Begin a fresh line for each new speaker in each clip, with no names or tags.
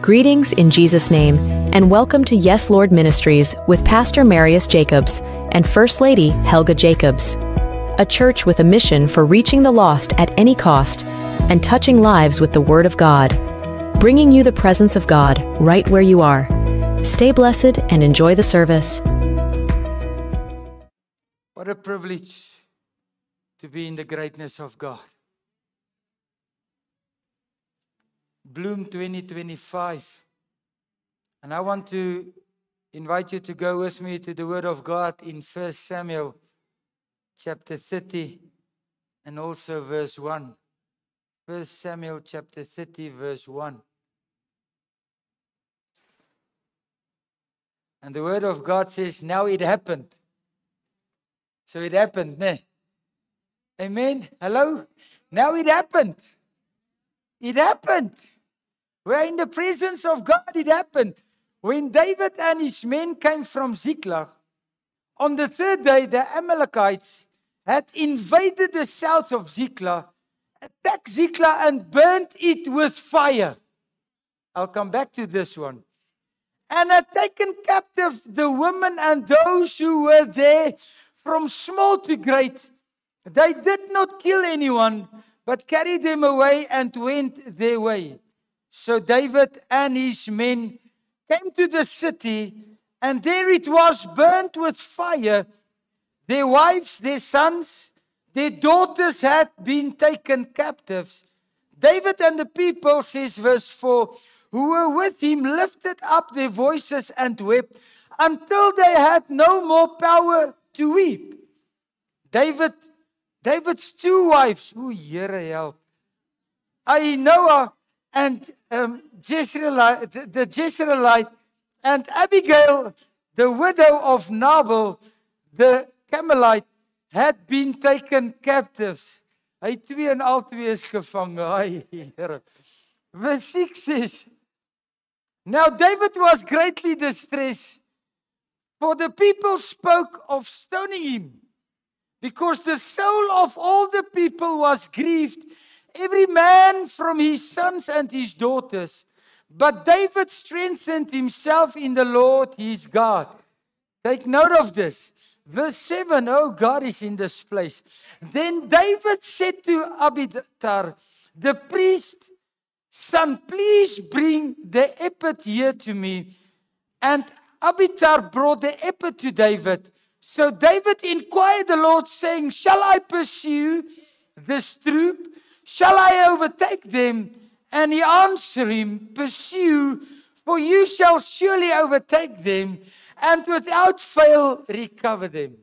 Greetings in Jesus' name, and welcome to Yes Lord Ministries with Pastor Marius Jacobs and First Lady Helga Jacobs, a church with a mission for reaching the lost at any cost and touching lives with the Word of God, bringing you the presence of God right where you are. Stay blessed and enjoy the service.
What a privilege to be in the greatness of God. Bloom 2025. And I want to invite you to go with me to the Word of God in 1 Samuel chapter 30 and also verse 1. 1 Samuel chapter 30 verse 1. And the Word of God says, now it happened. So it happened, ne? Amen? Hello? Now it happened. It happened. We're in the presence of God. It happened. When David and his men came from Ziklag, on the third day, the Amalekites had invaded the south of Ziklag, attacked Ziklag and burnt it with fire. I'll come back to this one. And had taken captive the women and those who were there from small to great. They did not kill anyone, but carried them away and went their way. So David and his men came to the city, and there it was burnt with fire. Their wives, their sons, their daughters had been taken captives. David and the people, says verse 4, who were with him lifted up their voices and wept until they had no more power to weep. David's two wives, o Here help, Ahinoam and the Jezreelite, and Abigail, the widow of Nabal, the Carmelite, had been taken captives. Hy twee en al twee is gevange. Ai, Here. Verse 6 says, now David was greatly distressed, for the people spoke of stoning him, because the soul of all the people was grieved, every man from his sons and his daughters. But David strengthened himself in the Lord his God. Take note of this. Verse 7, oh, God is in this place. Then David said to Abiathar, the priest's son, please bring the ephod here to me. And Abiathar brought the ephod to David. So David inquired the Lord, saying, shall I pursue this troop? Shall I overtake them? And he answered him, pursue, for you shall surely overtake them, and without fail recover them.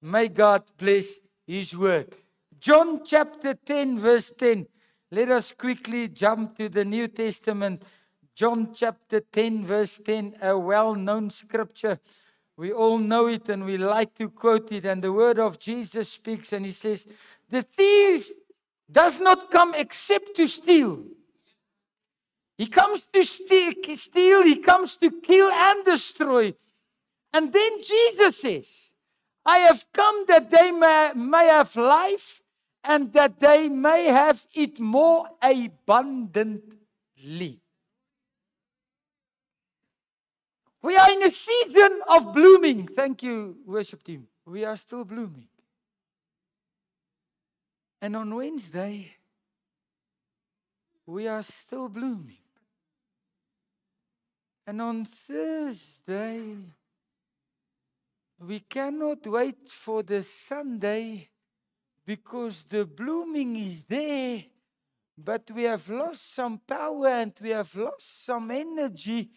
May God bless his word. John chapter 10 verse 10. Let us quickly jump to the New Testament. John chapter 10 verse 10, a well-known scripture. We all know it and we like to quote it. And the word of Jesus speaks and he says, the thief does not come except to steal. He comes to steal, he comes to kill and destroy. And then Jesus says, I have come that they may have life and that they may have it more abundantly. We are in a season of blooming. Thank you, worship team. We are still blooming. And on Wednesday, we are still blooming. And on Thursday, we cannot wait for the Sunday because the blooming is there, but we have lost some power and we have lost some energy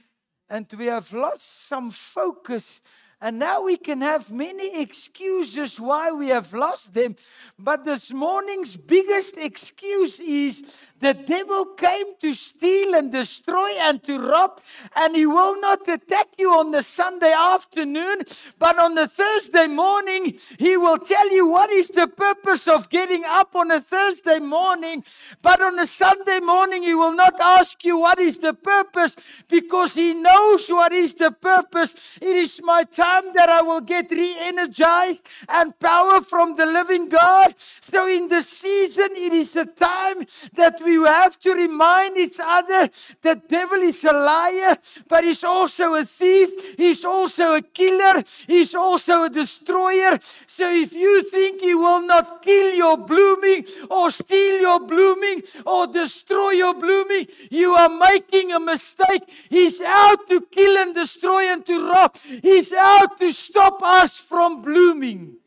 and we have lost some focus. And now we can have many excuses why we have lost them. But this morning's biggest excuse is the devil came to steal and destroy and to rob. And he will not attack you on the Sunday afternoon. But on the Thursday morning, he will tell you what is the purpose of getting up on a Thursday morning. But on a Sunday morning, he will not ask you what is the purpose, because he knows what is the purpose. It is my time that I will get re-energized and power from the living God. So in the season, it is a time that we we have to remind each other that devil is a liar, but he's also a thief. He's also a killer. He's also a destroyer. So if you think he will not kill your blooming or steal your blooming or destroy your blooming, you are making a mistake. He's out to kill and destroy and to rob. He's out to stop us from blooming.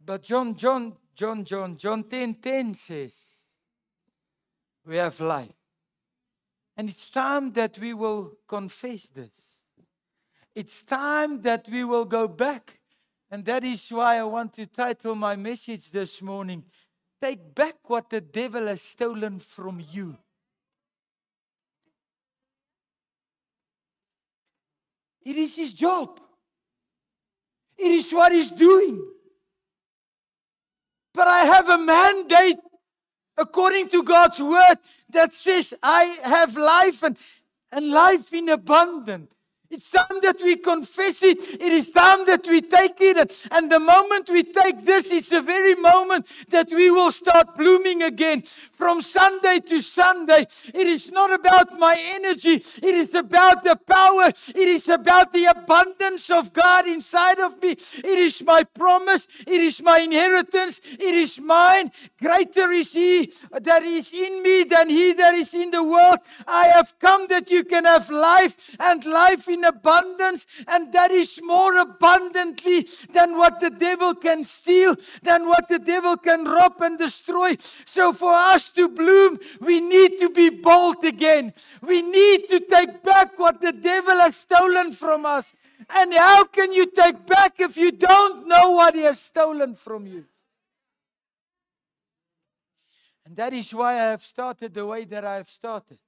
But John 10:10 says, we have life. And it's time that we will confess this. It's time that we will go back. And that is why I want to title my message this morning, Take Back What the Devil Has Stolen from You. It is his job. It is what he's doing. But I have a mandate according to God's word that says I have life and life in abundance. It's time that we confess it. It is time that we take it. And the moment we take this, it's the very moment that we will start blooming again. From Sunday to Sunday, it is not about my energy. It is about the power. It is about the abundance of God inside of me. It is my promise. It is my inheritance. It is mine. Greater is He that is in me than he that is in the world. I have come that you can have life and life in abundance, and that is more abundantly than what the devil can steal, than what the devil can rob and destroy. So for us to bloom, we need to be bold again. We need to take back what the devil has stolen from us. And how can you take back if you don't know what he has stolen from you? And that is why I have started the way that I have started.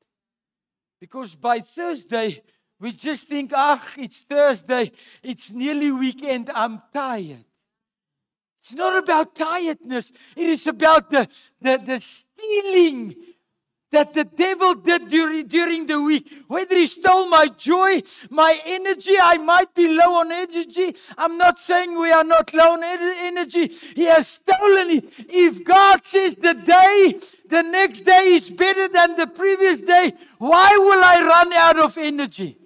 Because by Thursday, we just think, it's Thursday, it's nearly weekend, I'm tired. It's not about tiredness. It is about the stealing that the devil did during the week. Whether he stole my joy, my energy, I might be low on energy. I'm not saying we are not low on energy. He has stolen it. If God says the next day is better than the previous day, why will I run out of energy?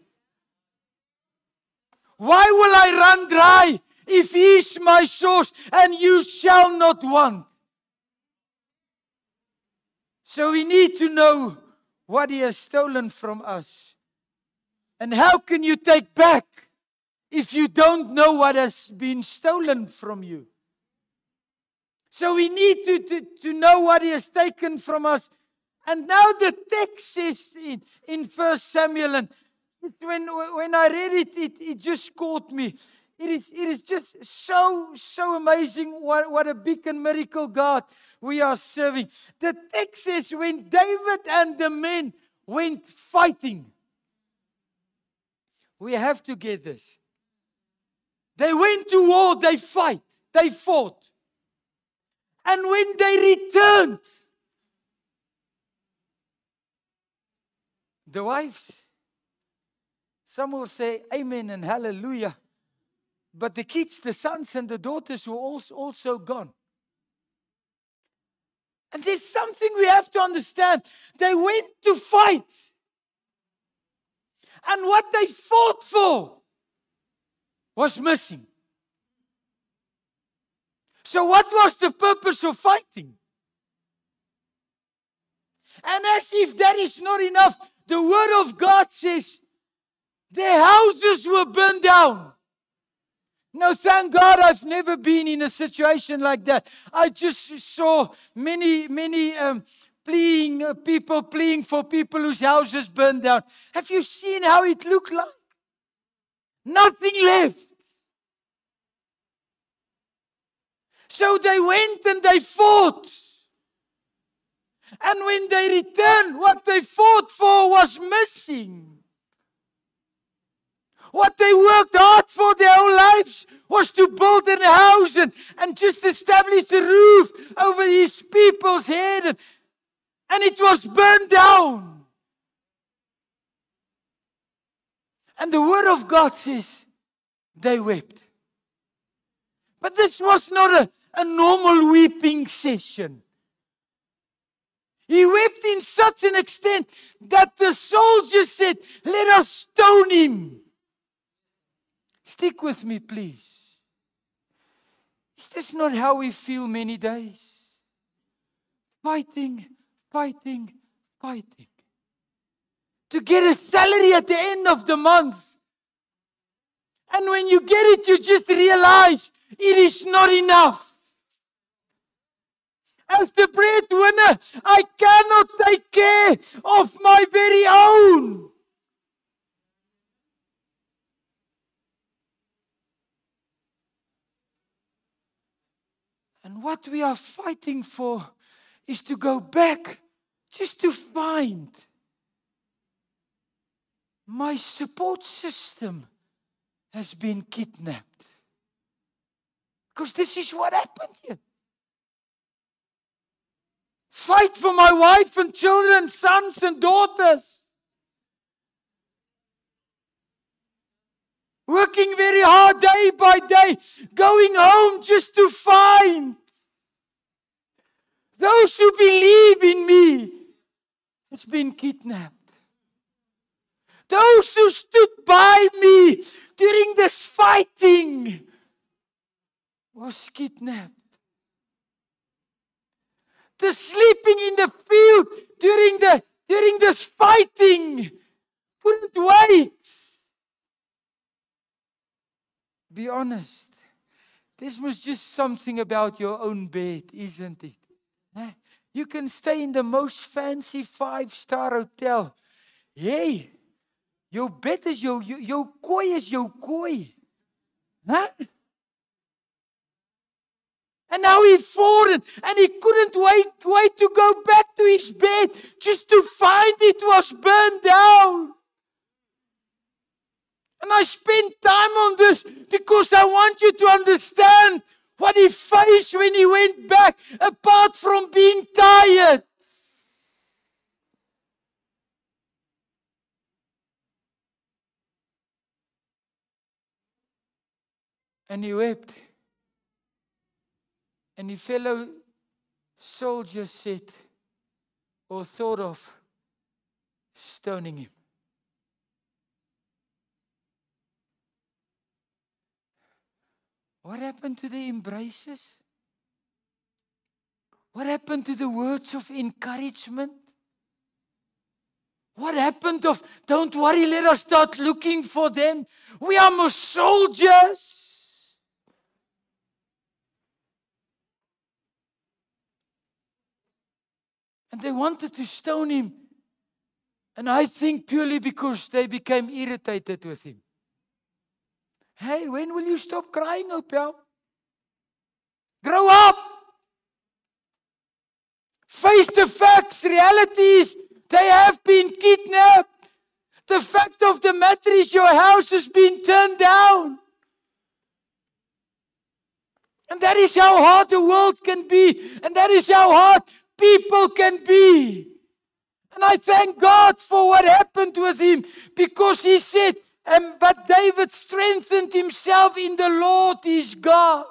Why will I run dry if He is my source and you shall not want? So we need to know what He has stolen from us. And how can you take back if you don't know what has been stolen from you? So we need to know what He has taken from us. And now the text says in 1 Samuel, and when I read it, it just caught me. It is just so amazing what a big and miracle God we are serving. The text says when David and the men went fighting. We have to get this. They went to war, they fought. And when they returned, the wives, some will say amen and hallelujah. But the kids, the sons and the daughters were also gone. And there's something we have to understand. They went to fight. And what they fought for was missing. So what was the purpose of fighting? And as if that is not enough, the Word of God says their houses were burned down. No, thank God I've never been in a situation like that. I just saw many people pleading for people whose houses burned down. Have you seen how it looked like? Nothing left. So they went and they fought. And when they returned, what they fought for was missing. What they worked hard for their whole lives was to build a house and just establish a roof over these people's head. And it was burned down. And the Word of God says they wept. But this was not a normal weeping session. He wept in such an extent that the soldiers said, let us stone him. Stick with me, please. Is this not how we feel many days? Fighting, fighting, fighting. To get a salary at the end of the month. And when you get it, you just realize it is not enough. As the breadwinner, I cannot take care of my very own. And what we are fighting for is to go back just to find my support system has been kidnapped. Because this is what happened here. Fight for my wife and children, sons and daughters. Working very hard day by day, going home just to find those who believe in me has been kidnapped. Those who stood by me during this fighting was kidnapped. The sleeping in the field during this fighting couldn't wait. Be honest. This was just something about your own bed, isn't it? You can stay in the most fancy 5-star hotel. Hey, your bed is your kooi is your kooi. Huh? And now he fallen and he couldn't wait to go back to his bed just to find it was burned down. And I spent time on this because I want you to understand what he faced when he went back, apart from being tired. And he wept. And the fellow soldier said, or thought of, stoning him. What happened to the embraces? What happened to the words of encouragement? What happened of, don't worry, let us start looking for them. We are more soldiers. And they wanted to stone him. And I think purely because they became irritated with him. Hey, when will you stop crying, Opel? Grow up. Face the facts. Reality is they have been kidnapped. The fact of the matter is your house has been turned down. And that is how hard the world can be. And that is how hard people can be. And I thank God for what happened with him, because he said, but David strengthened himself in the Lord his God.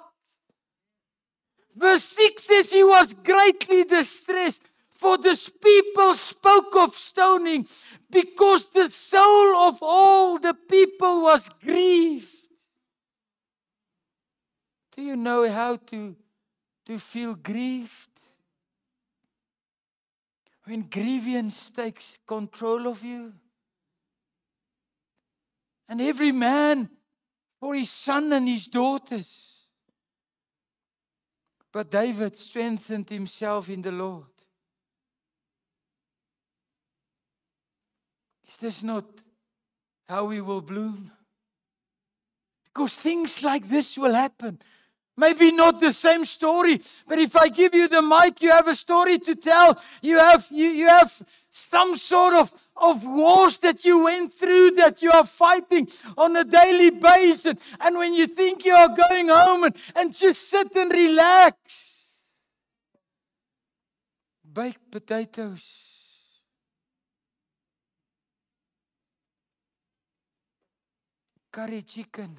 Verse 6 says he was greatly distressed, for this people spoke of stoning, because the soul of all the people was grieved. Do you know how to feel grieved? When grievance takes control of you. And every man for his son and his daughters. But David strengthened himself in the Lord. Is this not how we will bloom? Because things like this will happen. Maybe not the same story, but if I give you the mic, you have a story to tell. You have some sort of wars that you went through, that you are fighting on a daily basis. And when you think you are going home and just sit and relax. Baked potatoes. Curry chicken.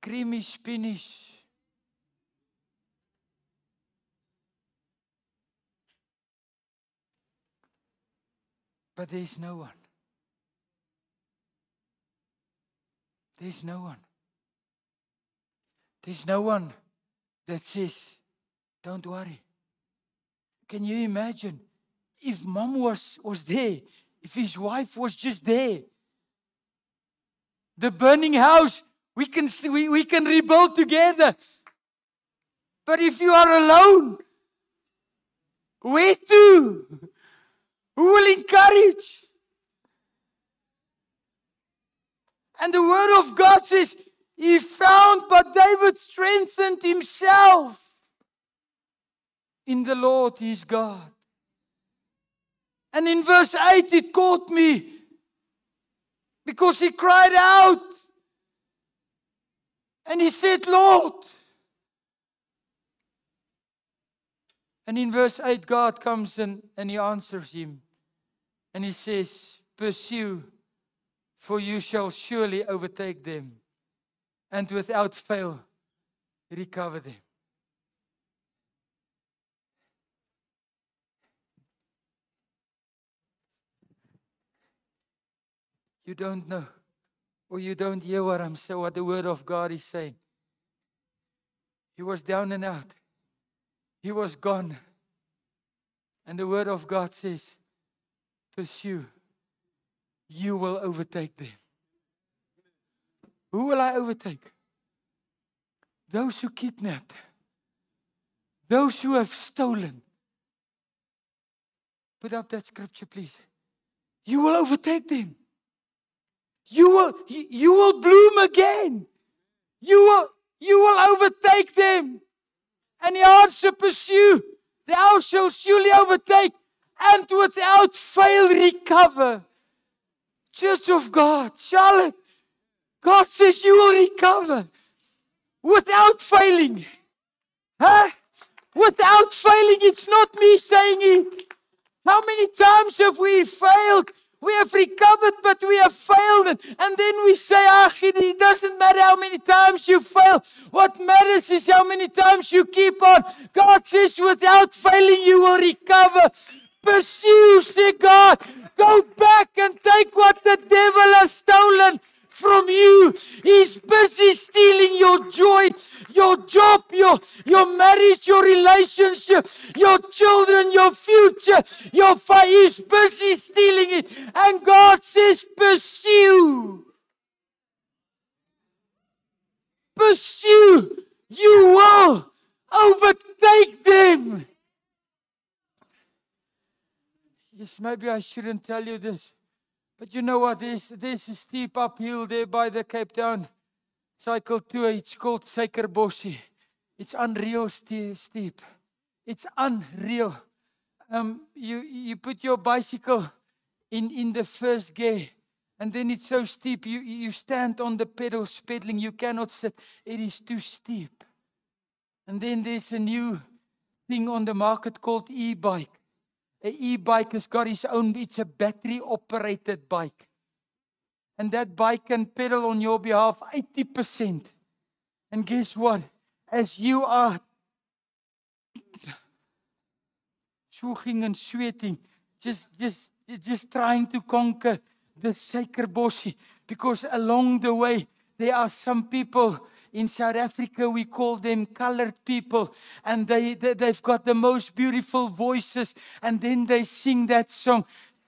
creamy spinach. But there's no one. There's no one. There's no one that says, don't worry. Can you imagine if mom was there, if his wife was just there? The burning house, we can rebuild together. But if you are alone, where to? Who will encourage? And the word of God says, he found, but David strengthened himself in the Lord his God. And in verse 8 it caught me because he cried out and he said, Lord. And in verse 8 God comes and he answers him and he says, pursue, for you shall surely overtake them and without fail recover them. You don't know, or you don't hear what what the word of God is saying. He was down and out. He was gone. And the word of God says, pursue. You will overtake them. Who will I overtake? Those who kidnapped. Those who have stolen. Put up that scripture, please. You will overtake them. You will bloom again. You will overtake them. And he answered, pursue. Thou shalt surely overtake and without fail recover. Church of God, Charlotte, God says you will recover without failing. Huh? Without failing, it's not me saying it. How many times have we failed? We have recovered, but we have failed. And then we say, it doesn't matter how many times you fail. What matters is how many times you keep on. God says, without failing, you will recover. Pursue, say God. Go back and take what the devil has stolen from you. He's busy stealing your joy, your job, your marriage, your relationship, your children, your future, your fire. He's busy stealing it. And God says, pursue. Pursue. You will overtake them. Yes, maybe I shouldn't tell you this. But you know what? There's a steep uphill there by the Cape Town cycle tour. It's called Suikerbossie. It's unreal steep. It's unreal. You put your bicycle in the first gear, and then it's so steep. You stand on the pedals pedaling. You cannot sit. It is too steep. And then there's a new thing on the market called e-bike. An e-bike has got its own, it's a battery-operated bike. And that bike can pedal on your behalf 80%. And guess what? As you are sweating and sweating, just trying to conquer the Suikerbossie, because along the way, there are some people. In South Africa, we call them colored people. And they've got the most beautiful voices. And then they sing that song.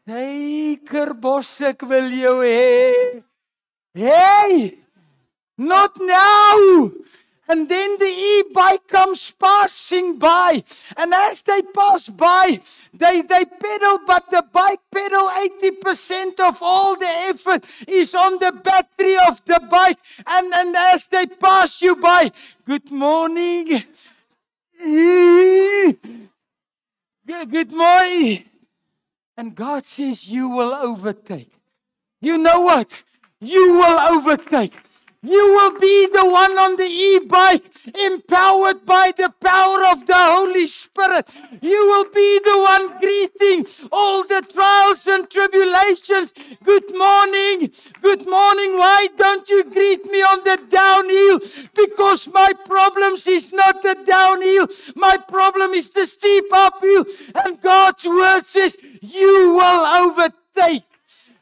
Suikerbossie, ek wil jou hê. Hey! Not now! And then the e-bike comes passing by. And as they pass by, they pedal, but the bike pedal, 80% of all the effort is on the battery of the bike. And as they pass you by, good morning. Good morning. And God says, you will overtake. You know what? You will overtake. You will be the one on the e-bike, empowered by the power of the Holy Spirit. You will be the one greeting all the trials and tribulations. Good morning. Good morning. Why don't you greet me on the downhill? Because my problems is not the downhill. My problem is the steep uphill. And God's word says, you will overtake.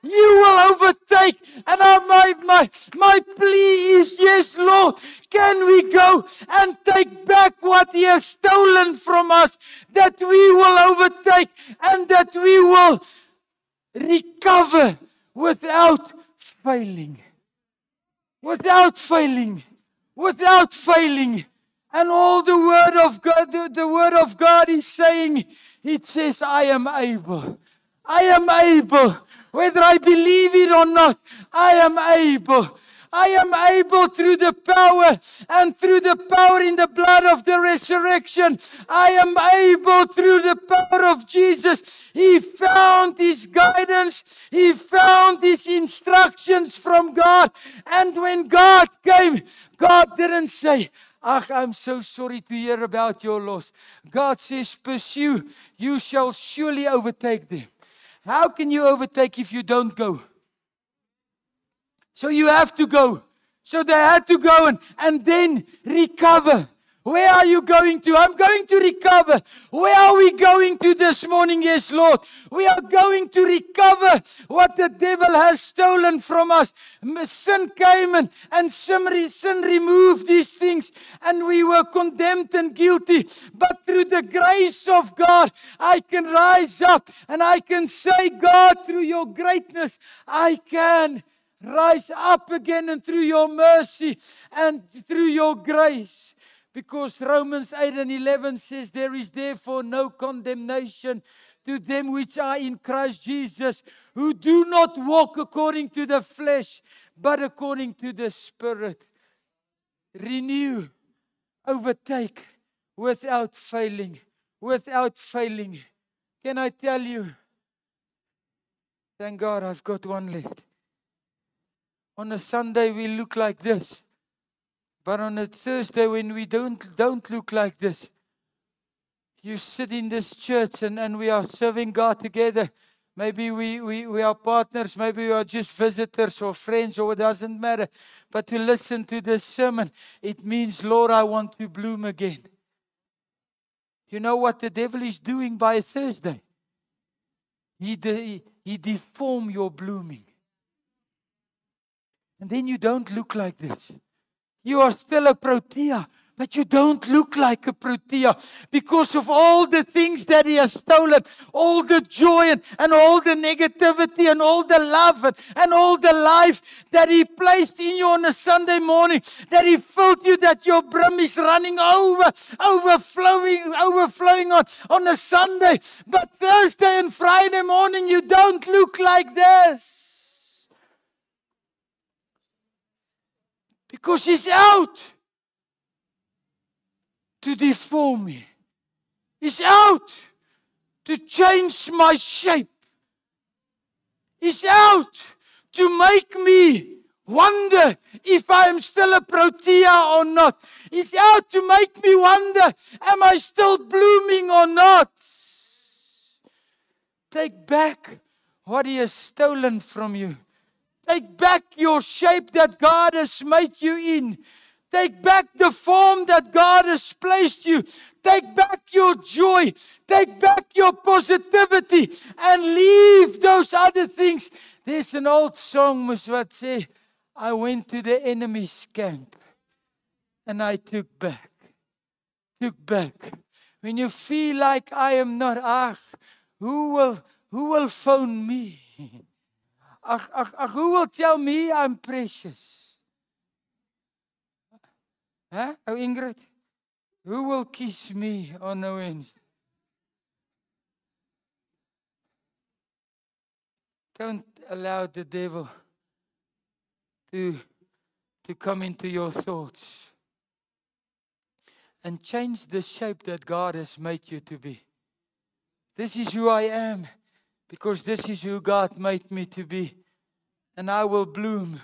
You will overtake. And my plea is, yes, Lord, can we go and take back what He has stolen from us, that we will overtake and that we will recover without failing. Without failing. Without failing. And all the word of God is saying, it says, I am able. I am able. Whether I believe it or not, I am able. I am able through the power and through the power in the blood of the resurrection. I am able through the power of Jesus. He found His guidance. He found His instructions from God. And when God came, God didn't say, I'm so sorry to hear about your loss. God says, pursue. You shall surely overtake them. How can you overtake if you don't go? So you have to go. So they had to go and then recover. Where are you going to? I'm going to recover. Where are we going to this morning? Yes, Lord. We are going to recover what the devil has stolen from us. Sin came and sin removed these things, and we were condemned and guilty. But through the grace of God, I can rise up and I can say, God, through your greatness, I can rise up again, and through your mercy and through your grace. Because Romans 8:11 says, there is therefore no condemnation to them which are in Christ Jesus, who do not walk according to the flesh, but according to the Spirit. Renew, overtake, without failing. Without failing. Can I tell you? Thank God I've got one left. On a Sunday we look like this. But on a Thursday when we don't look like this, you sit in this church and we are serving God together. Maybe we are partners, maybe we are just visitors or friends, or it doesn't matter. But to listen to this sermon, it means, Lord, I want to bloom again. You know what the devil is doing by Thursday? He deforms your blooming. And then you don't look like this. You are still a Protea, but you don't look like a Protea because of all the things that he has stolen, all the joy and all the negativity and all the love and all the life that he placed in you on a Sunday morning, that he filled you, that your brim is running over, overflowing on a Sunday. But Thursday and Friday morning, you don't look like this. Because he's out to deform me. He's out to change my shape. He's out to make me wonder if I am still a Protea or not. He's out to make me wonder, am I still blooming or not? Take back what he has stolen from you. Take back your shape that God has made you in. Take back the form that God has placed you. Take back your joy. Take back your positivity. And leave those other things. There's an old song that says, I went to the enemy's camp. And I took back. Took back. When you feel like I am not asked, who will phone me? Who will tell me I'm precious? Huh? Oh, Ingrid? Who will kiss me on a Wednesday? Don't allow the devil to come into your thoughts and change the shape that God has made you to be. This is who I am. Because this is who God made me to be. And I will bloom.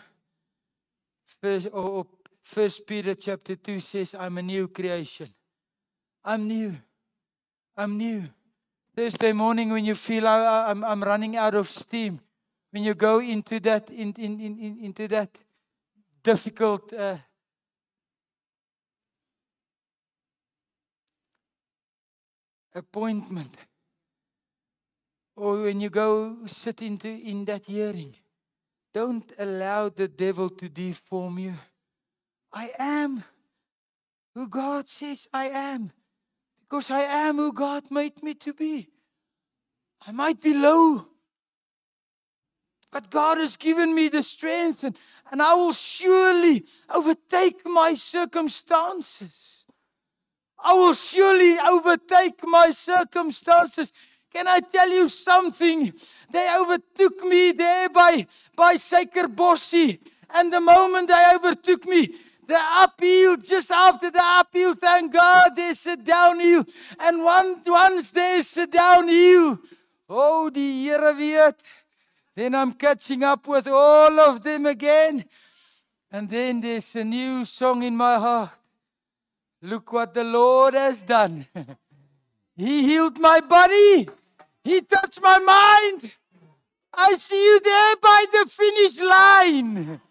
First Peter chapter 2 says, I'm a new creation. I'm new. I'm new. Thursday morning when you feel I'm running out of steam, when you go into that into that difficult appointment, or when you go sit in that hearing, don't allow the devil to deform you. I am who God says I am, because I am who God made me to be. I might be low, but God has given me the strength, and I will surely overtake my circumstances. I will surely overtake my circumstances. Can I tell you something? They overtook me there by Suikerbossie. And the moment they overtook me, the uphill, just after the uphill, thank God, there's a downhill. And once there's a downhill, oh, die Here weet, then I'm catching up with all of them again. And then there's a new song in my heart. Look what the Lord has done. He healed my body. He touched my mind. I see you there by the finish line.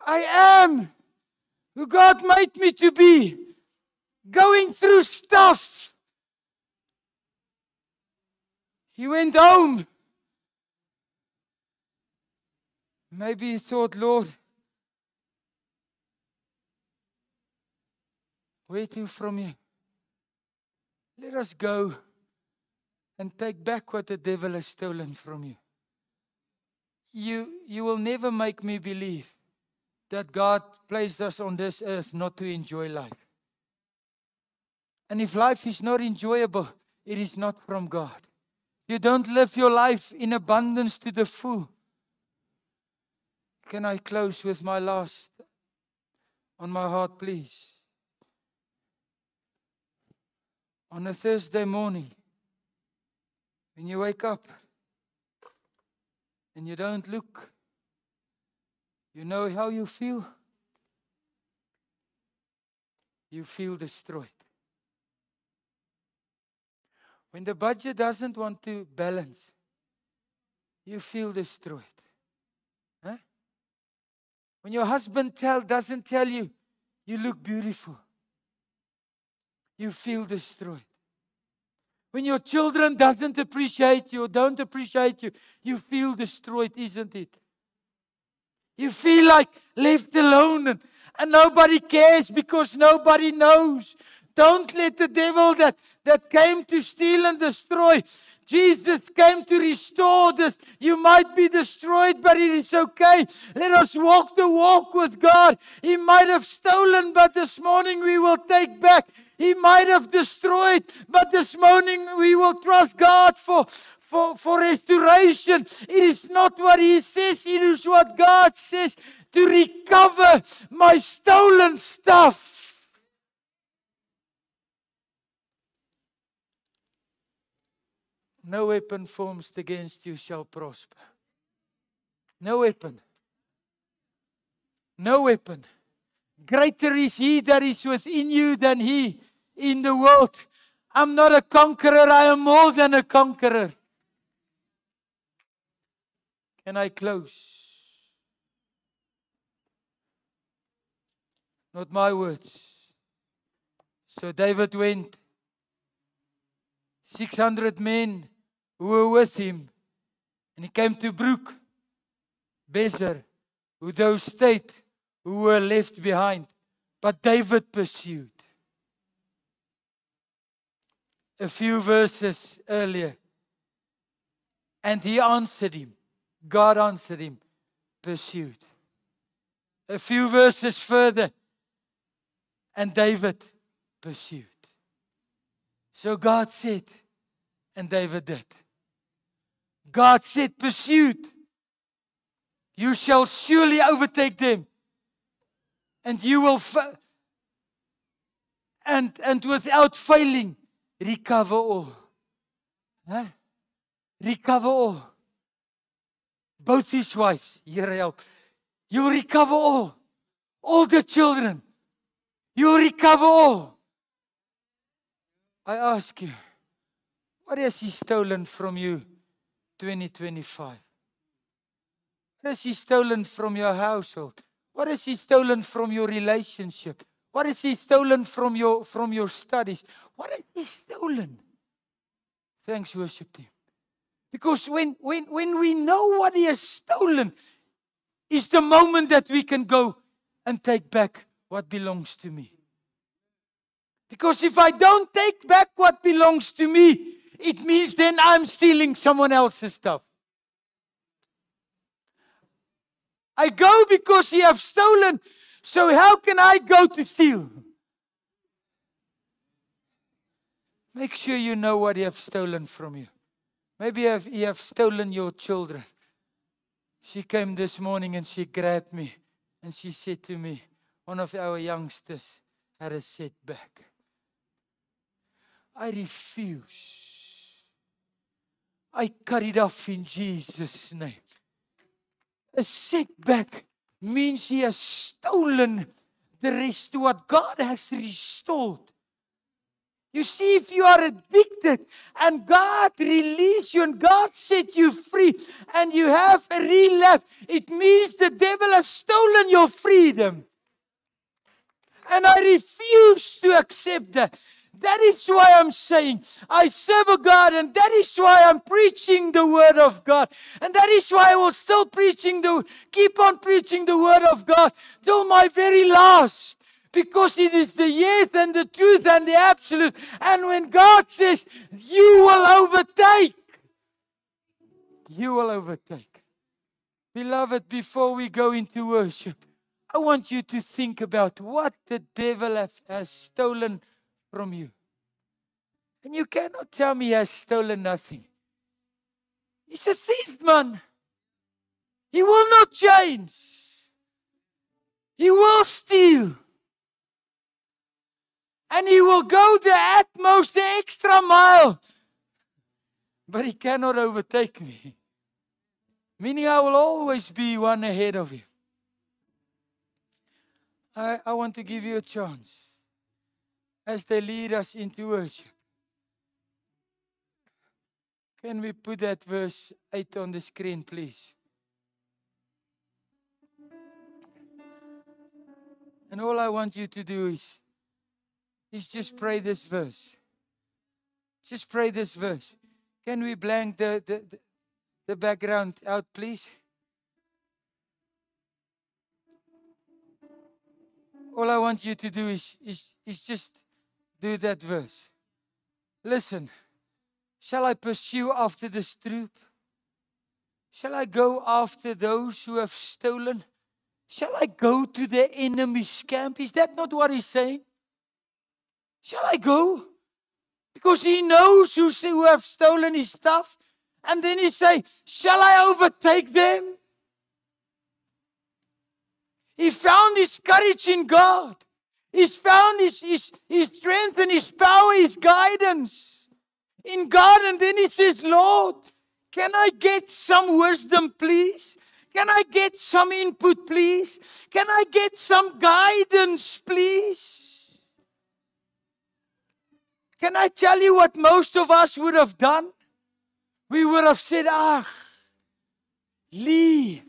I am who God made me to be. Going through stuff. He went home. Maybe he thought, Lord, waiting from you. Let us go and take back what the devil has stolen from you. You will never make me believe that God placed us on this earth not to enjoy life. And if life is not enjoyable, it is not from God. You don't live your life in abundance to the full. Can I close with my last on my heart, please? On a Thursday morning, when you wake up and you don't look, you know how you feel? You feel destroyed. When the budget doesn't want to balance, you feel destroyed. Huh? When your husband doesn't tell you, you look beautiful, you feel destroyed. When your children doesn't appreciate you or don't appreciate you, you feel destroyed, isn't it? You feel like left alone and nobody cares because nobody knows. Don't let the devil that came to steal and destroy. Jesus came to restore this. You might be destroyed, but it is okay. Let us walk the walk with God. He might have stolen, but this morning we will take back. He might have destroyed, but this morning we will trust God for restoration. It is not what He says, it is what God says, to recover my stolen stuff. No weapon formed against you shall prosper. No weapon. No weapon. Greater is He that is within you than he in the world. I'm not a conqueror, I am more than a conqueror. Can I close? Not my words. So David went, 600 men who were with him, and he came to Brook, Bezer, who those stayed, who were left behind. But David pursued. A few verses earlier, and he answered him. God answered him, pursued. A few verses further, and David pursued. So God said, and David did. God said, pursued. You shall surely overtake them. And you will, and without failing, recover all. Huh? Recover all. Both his wives, Here help. You'll recover all the children. You'll recover all. I ask you, what has he stolen from you 2025? What has he stolen from your household? What has he stolen from your relationship? What has he stolen from your studies? What has he stolen? Thanks, worship team. Because when we know what he has stolen, is the moment that we can go and take back what belongs to me. Because if I don't take back what belongs to me, it means then I'm stealing someone else's stuff. I go because he has stolen, so how can I go to steal? Make sure you know what he has stolen from you. Maybe he have stolen your children. She came this morning and she grabbed me and she said to me, one of our youngsters had a setback. I refuse. I cut it off in Jesus' name. A setback means he has stolen the rest of what God has restored. You see, if you are addicted and God released you and God set you free and you have a relapse, it means the devil has stolen your freedom. And I refuse to accept that. That is why I'm saying I serve a God, and that is why I'm preaching the Word of God. And that is why I will still keep on preaching the Word of God till my very last. Because it is the yes and the truth and the absolute. And when God says, you will overtake. You will overtake. Beloved, before we go into worship, I want you to think about what the devil has stolen from you. And you cannot tell me he has stolen nothing. He's a thief, man. He will not change. He will steal. And he will go the utmost, the extra mile. But he cannot overtake me. Meaning I will always be one ahead of him. I want to give you a chance as they lead us into worship. Can we put that verse 8 on the screen, please? And all I want you to do is just pray this verse. Just pray this verse. Can we blank the background out, please? All I want you to do is just do that verse. Listen. Shall I pursue after this troop? Shall I go after those who have stolen? Shall I go to the enemy's camp? Is that not what he's saying? Shall I go? Because he knows who have stolen his stuff. And then he say, shall I overtake them? He found his courage in God. He's found his strength and his power, his guidance in God. And then he says, Lord, can I get some wisdom, please? Can I get some input, please? Can I get some guidance, please? Can I tell you what most of us would have done? We would have said, leave.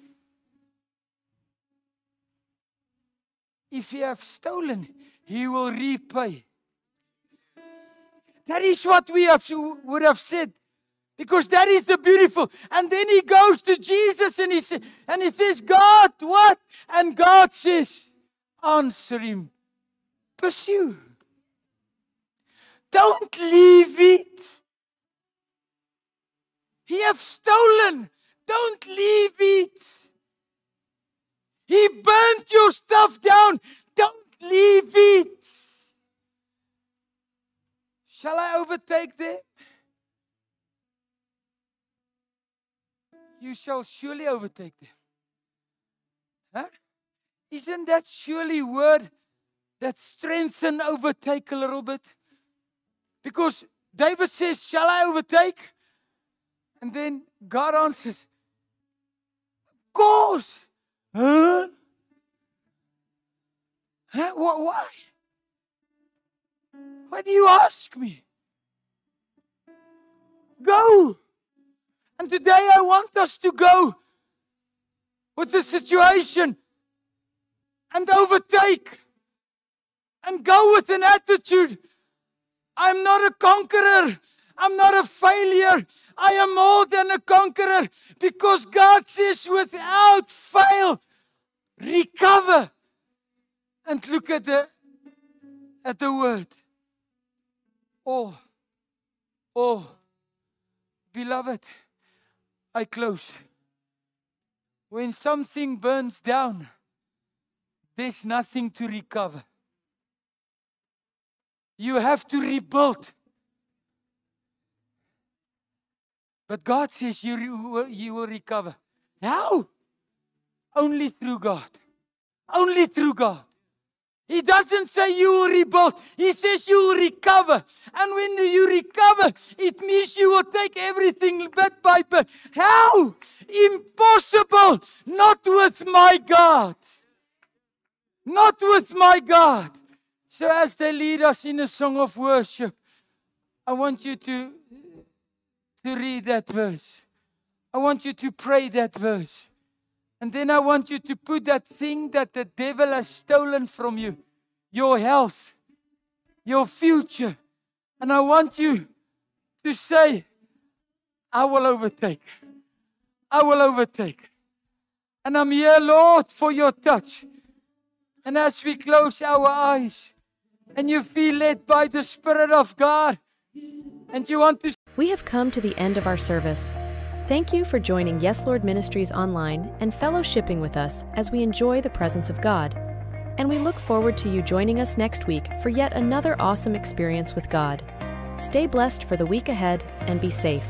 If you have stolen, he will repay. That is what we would have said. Because that is the beautiful. And then he goes to Jesus and he says, God, what? And God says, answer him. Pursue. Don't leave it. He have stolen. Don't leave it. He burnt your stuff down. Don't leave it. Shall I overtake them? You shall surely overtake them. Huh? Isn't that surely word that strengthen overtake a little bit? Because David says, shall I overtake? And then God answers, of course. Huh? Huh? Why? Why do you ask me? Go. And today I want us to go with the situation and overtake and go with an attitude. I'm not a conqueror. I'm not a failure. I am more than a conqueror because God says without fail, recover. And look at the word. Oh, beloved, I close. When something burns down, there's nothing to recover. You have to rebuild. But God says you will recover. How? Only through God. Only through God. He doesn't say you will rebuild. He says you will recover. And when you recover, it means you will take everything bit by bit. How? Impossible. Not with my God. Not with my God. So as they lead us in a song of worship, I want you to read that verse. I want you to pray that verse. And then I want you to put that thing that the devil has stolen from you, your health, your future. And I want you to say, I will overtake. I will overtake. And I'm here, Lord, for your touch. And as we close our eyes and you feel led by the Spirit of God and you want to...
We have come to the end of our service. Thank you for joining Yes Lord Ministries online and fellowshipping with us as we enjoy the presence of God. And we look forward to you joining us next week for yet another awesome experience with God. Stay blessed for the week ahead and be safe.